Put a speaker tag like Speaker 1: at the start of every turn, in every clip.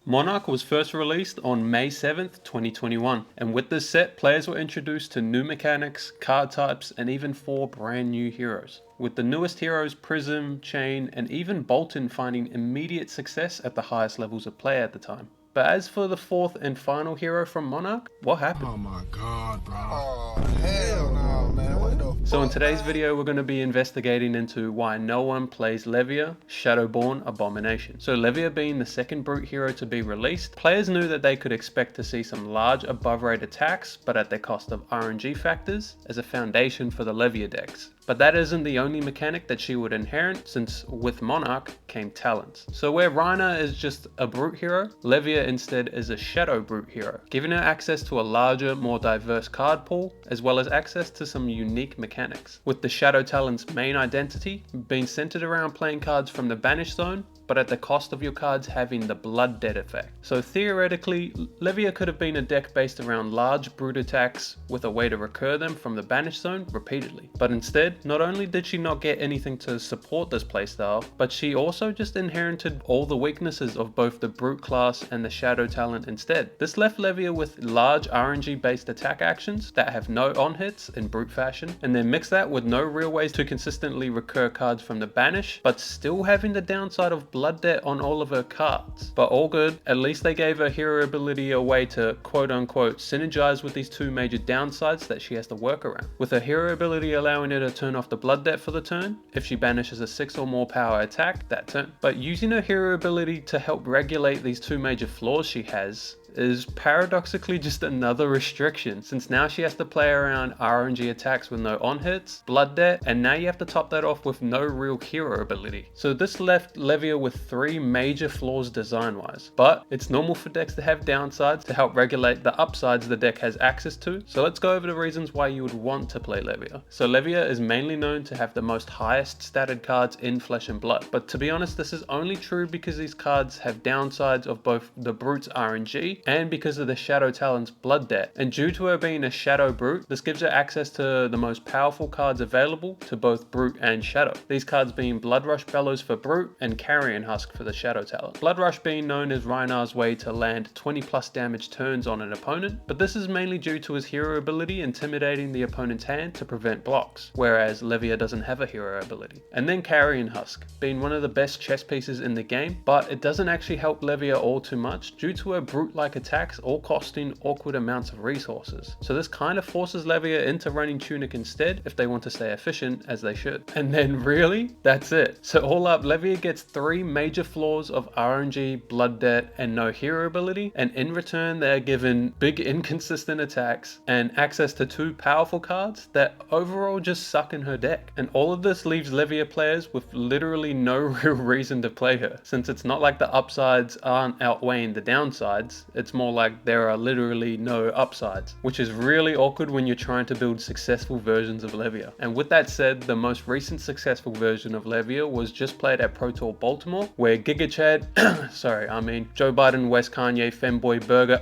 Speaker 1: Monarch was first released on May 7th, 2021, and with this set, players were introduced to new mechanics, card types, and even 4 brand new heroes. With the newest heroes Prism, Chain, and even Bolton finding immediate success at the highest levels of play at the time. But as for the 4th and final hero from Monarch, what happened?
Speaker 2: Oh my god, bro.
Speaker 3: Oh, hell no, man. What the
Speaker 1: So in
Speaker 3: fuck,
Speaker 1: today's
Speaker 3: man?
Speaker 1: video, we're going to be investigating into why no one plays Levia, Shadowborn Abomination. So Levia being the second brute hero to be released, players knew that they could expect to see some large above rate attacks, but at the cost of RNG factors as a foundation for the Levia decks. But that isn't the only mechanic that she would inherit, since with Monarch came talents. So where Rhina is just a brute hero, Levia instead is a shadow brute hero, giving her access to a larger, more diverse card pool, as well as access to some unique mechanics. With the shadow talent's main identity being centered around playing cards from the banished zone, but at the cost of your cards having the blood debt effect. So theoretically, Levia could have been a deck based around large brute attacks with a way to recur them from the banished zone repeatedly. But instead, not only did she not get anything to support this playstyle, but she also just inherited all the weaknesses of both the brute class and the shadow talent instead. This left Levia with large RNG based attack actions that have no on hits in brute fashion, and then mix that with no real ways to consistently recur cards from the banish, but still having the downside of blood debt on all of her cards. But all good, at least they gave her hero ability a way to quote unquote synergize with these two major downsides that she has to work around. With her hero ability allowing her to turn off the blood debt for the turn, if she banishes a 6 or more power attack that turn. But using her hero ability to help regulate these two major flaws she has is paradoxically just another restriction, since now she has to play around RNG attacks with no on hits, blood debt, and now you have to top that off with no real hero ability. So this left Levia with 3 major flaws design wise, but it's normal for decks to have downsides to help regulate the upsides the deck has access to. So let's go over the reasons why you would want to play Levia. So Levia is mainly known to have the most highest statted cards in Flesh and Blood, but to be honest, this is only true because these cards have downsides of both the brute's RNG and because of the shadow talent's blood debt. And due to her being a shadow brute, this gives her access to the most powerful cards available to both brute and shadow. These cards being Blood Rush Bellows for brute and Carrion Husk for the shadow talent. Blood Rush being known as Rhinar's way to land 20 plus damage turns on an opponent, but this is mainly due to his hero ability intimidating the opponent's hand to prevent blocks, whereas Levia doesn't have a hero ability. And then Carrion Husk, being one of the best chess pieces in the game, but it doesn't actually help Levia all too much due to her brute-like attacks all costing awkward amounts of resources. So this kind of forces Levia into running Tunic instead if they want to stay efficient, as they should. And then really, that's it. So all up, Levia gets 3 major flaws of RNG, blood debt, and no hero ability, and in return they're given big inconsistent attacks and access to 2 powerful cards that overall just suck in her deck. And all of this leaves Levia players with literally no real reason to play her, since it's not like the upsides aren't outweighing the downsides, it's more like there are literally no upsides, which is really awkward when you're trying to build successful versions of Levia. And with that said, the most recent successful version of Levia was just played at Pro Tour Baltimore, where Giga Chad, Joe Biden, West Kanye, Femboy Burger,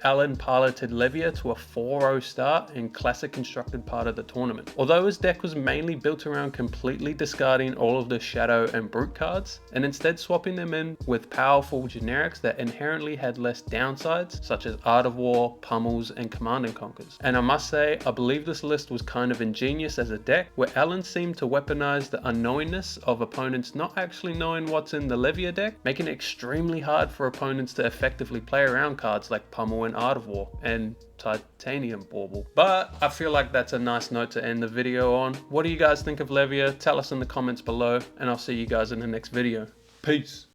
Speaker 1: Alan piloted Levia to a 4-0 start in classic constructed part of the tournament. Although his deck was mainly built around completely discarding all of the shadow and brute cards, and instead swapping them in with powerful generics that inherently had less downsides, such as Art of War, Pummels, and Command and Conquers. And I must say, I believe this list was kind of ingenious as a deck, where Alan seemed to weaponize the unknowingness of opponents not actually knowing what's in the Levia deck, making it extremely hard for opponents to effectively play around cards like Pummel and Art of War, and Titanium Bauble. But I feel like that's a nice note to end the video on. What do you guys think of Levia? Tell us in the comments below, and I'll see you guys in the next video. Peace.